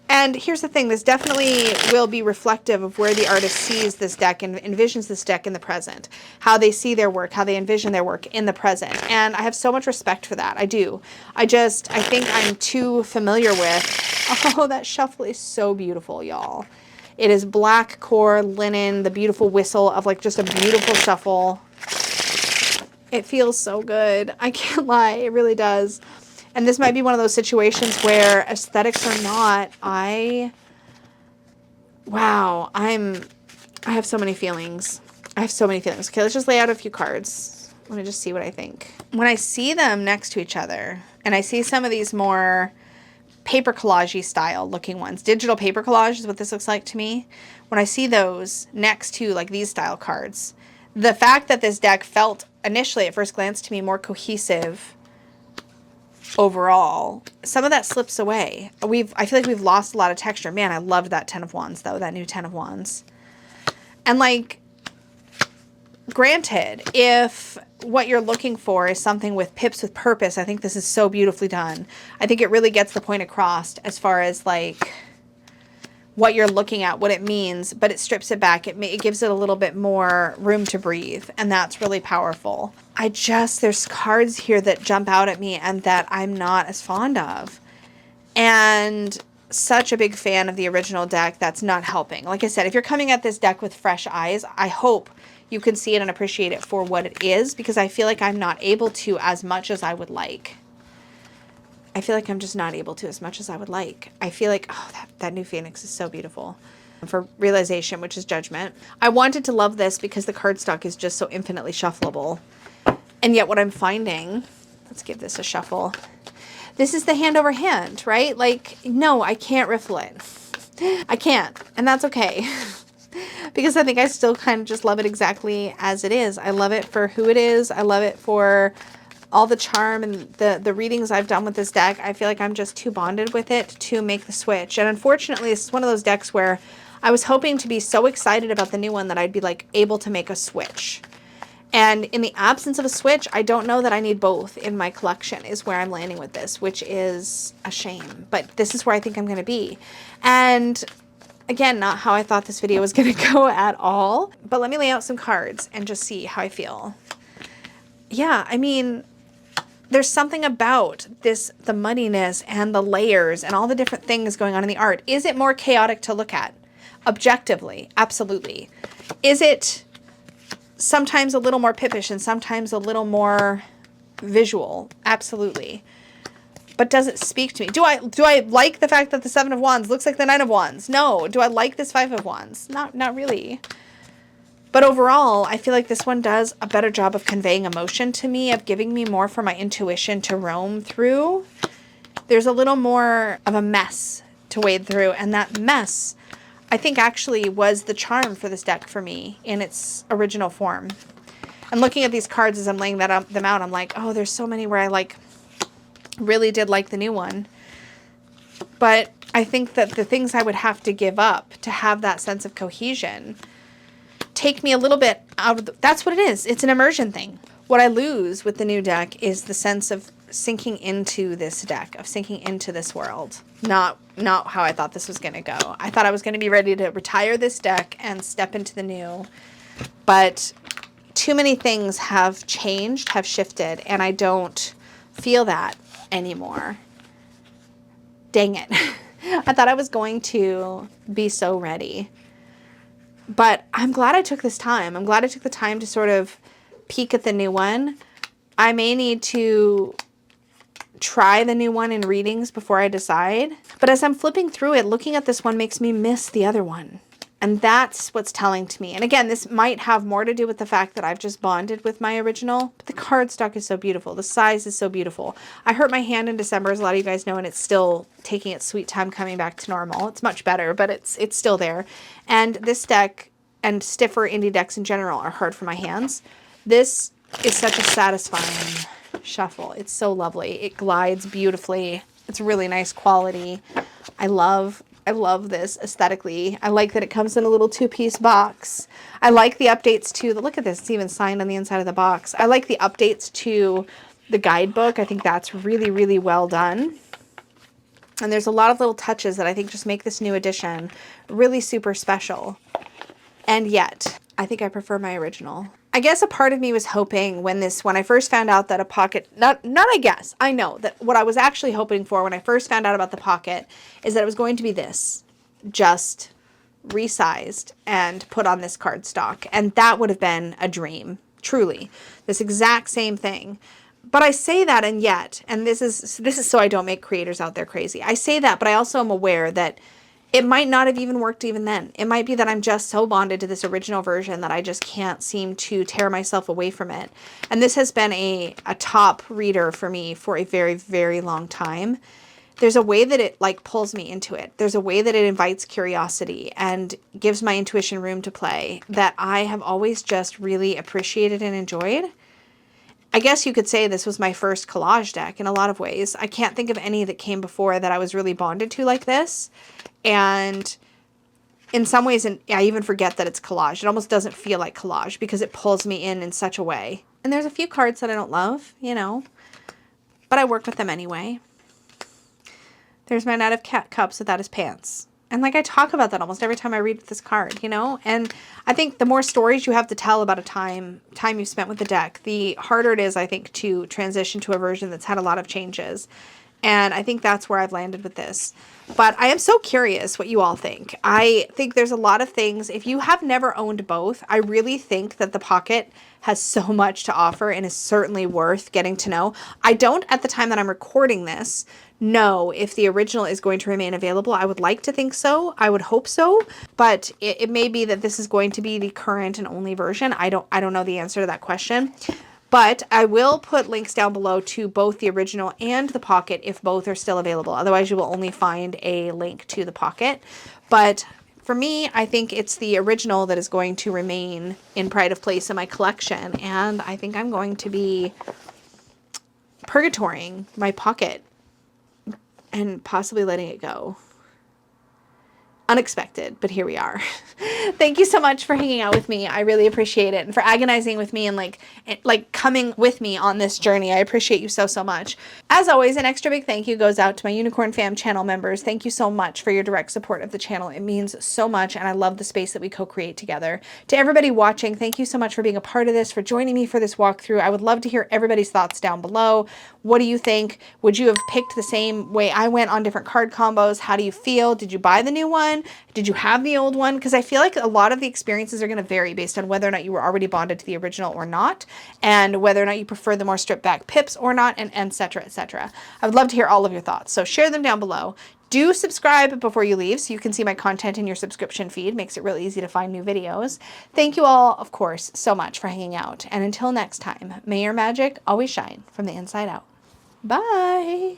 And here's the thing, this definitely will be reflective of where the artist sees this deck and envisions this deck in the present, how they see their work, how they envision their work in the present. And I have so much respect for that. I do. I think I'm too familiar with, oh, that shuffle is so beautiful, y'all. It is black core, linen, the beautiful whistle of like just a beautiful shuffle. It feels so good. I can't lie. It really does. And this might be one of those situations where aesthetics or not, I have so many feelings. I have so many feelings. Okay, let's just lay out a few cards. Let me just see what I think. When I see them next to each other, and I see some of these more paper collage-y style looking ones, digital paper collage is what this looks like to me. When I see those next to like these style cards, the fact that this deck felt initially at first glance to me more cohesive overall, some of that slips away. I feel like we've lost a lot of texture. Man, I loved that 10 of Wands though, that new 10 of Wands. And like, granted, if what you're looking for is something with pips with purpose, I think this is so beautifully done. I think it really gets the point across as far as like what you're looking at, what it means, but it strips it back. It gives it a little bit more room to breathe, and that's really powerful. There's cards here that jump out at me and that I'm not as fond of. And such a big fan of the original deck, that's not helping. Like I said, if you're coming at this deck with fresh eyes, I hope you can see it and appreciate it for what it is, because I feel like I'm not able to as much as I would like. I feel like I'm just not able to as much as I would like. I feel like, oh, that new Phoenix is so beautiful. For realization, which is judgment. I wanted to love this because the cardstock is just so infinitely shuffleable. And yet what I'm finding, let's give this a shuffle. This is the hand over hand, right? Like, no, I can't riffle it. I can't, and that's okay. Because I think I still kind of just love it exactly as it is. I love it for who it is. I love it for all the charm and the readings I've done with this deck. I feel like I'm just too bonded with it to make the switch. And unfortunately, this is one of those decks where I was hoping to be so excited about the new one that I'd be like able to make a switch. And in the absence of a switch, I don't know that I need both in my collection is where I'm landing with this, which is a shame. But this is where I think I'm going to be. And again, not how I thought this video was going to go at all. But let me lay out some cards and just see how I feel. Yeah, I mean, there's something about this, the muddiness and the layers and all the different things going on in the art. Is it more chaotic to look at? Objectively, absolutely. Is it sometimes a little more pippish and sometimes a little more visual? Absolutely. But does it speak to me? Do I like the fact that the 7 of Wands looks like the 9 of Wands? No. Do I like this 5 of Wands? Not really. But overall, I feel like this one does a better job of conveying emotion to me, of giving me more for my intuition to roam through. There's a little more of a mess to wade through, and that mess, I think, actually was the charm for this deck for me in its original form. And looking at these cards as I'm laying them out, I'm like, oh, there's so many where I like really did like the new one. But I think that the things I would have to give up to have that sense of cohesion take me a little bit out of that's what it is. It's an immersion thing. What I lose with the new deck is the sense of sinking into this deck, of sinking into this world. Not how I thought this was going to go. I thought I was going to be ready to retire this deck and step into the new. But too many things have changed, have shifted, and I don't feel that anymore. Dang it. I thought I was going to be so ready. But I'm glad I took this time. I'm glad I took the time to sort of peek at the new one. I may need to try the new one in readings before I decide. But as I'm flipping through it, looking at this one makes me miss the other one. And that's what's telling to me. And again, this might have more to do with the fact that I've just bonded with my original. But the cardstock is so beautiful. The size is so beautiful. I hurt my hand in December, as a lot of you guys know, and it's still taking its sweet time coming back to normal. It's much better, but it's still there. And this deck and stiffer indie decks in general are hard for my hands. This is such a satisfying shuffle. It's so lovely. It glides beautifully. It's really nice quality. I love this aesthetically. I like that it comes in a little 2-piece box. I like the updates to look at this. It's even signed on the inside of the box. I like the updates to the guidebook. I think that's really, really well done. And there's a lot of little touches that I think just make this new edition really super special. And yet, I think I prefer my original. I guess a part of me was hoping when I first found out that a pocket, I know that what I was actually hoping for when I first found out about the pocket is that it was going to be this, just resized and put on this cardstock. And that would have been a dream, truly. This exact same thing. But I say that, and yet, and this is so I don't make creators out there crazy. I say that, but I also am aware that it might not have even worked even then. It might be that I'm just so bonded to this original version that I just can't seem to tear myself away from it. And this has been a top reader for me for a very, very long time. There's a way that it like pulls me into it. There's a way that it invites curiosity and gives my intuition room to play that I have always just really appreciated and enjoyed. I guess you could say this was my first collage deck in a lot of ways. I can't think of any that came before that I was really bonded to like this. And in some ways, I even forget that it's collage. It almost doesn't feel like collage because it pulls me in such a way. And there's a few cards that I don't love, you know, but I work with them anyway. There's my Knight of Cups without his pants. And like I talk about that almost every time I read this card, you know? And I think the more stories you have to tell about a time you've spent with the deck, the harder it is, I think, to transition to a version that's had a lot of changes. And I think that's where I've landed with this. But I am so curious what you all think. I think there's a lot of things. If you have never owned both, I really think that the pocket has so much to offer and is certainly worth getting to know. I don't, at the time that I'm recording this, know if the original is going to remain available. I would like to think so. I would hope so. But it may be that this is going to be the current and only version. I don't know the answer to that question. But I will put links down below to both the original and the pocket if both are still available. Otherwise, you will only find a link to the pocket. But for me, I think it's the original that is going to remain in pride of place in my collection. And I think I'm going to be purgatorying my pocket and possibly letting it go. Unexpected, but here we are. Thank you so much for hanging out with me. I really appreciate it, and for agonizing with me and like coming with me on this journey. I appreciate you so, so much. As always, an extra big thank you goes out to my Unicorn Fam channel members. Thank you so much for your direct support of the channel. It means so much, and I love the space that we co-create together. To everybody watching, thank you so much for being a part of this, for joining me for this walkthrough. I would love to hear everybody's thoughts down below. What do you think? Would you have picked the same way I went on different card combos? How do you feel? Did you buy the new one? Did you have the old one? Because I feel like a lot of the experiences are going to vary based on whether or not you were already bonded to the original or not, and whether or not you prefer the more stripped back pips or not, and et cetera, et cetera. I would love to hear all of your thoughts, so share them down below. Do subscribe before you leave so you can see my content in your subscription feed. Makes it really easy to find new videos. Thank you all, of course, so much for hanging out. And until next time, may your magic always shine from the inside out. Bye!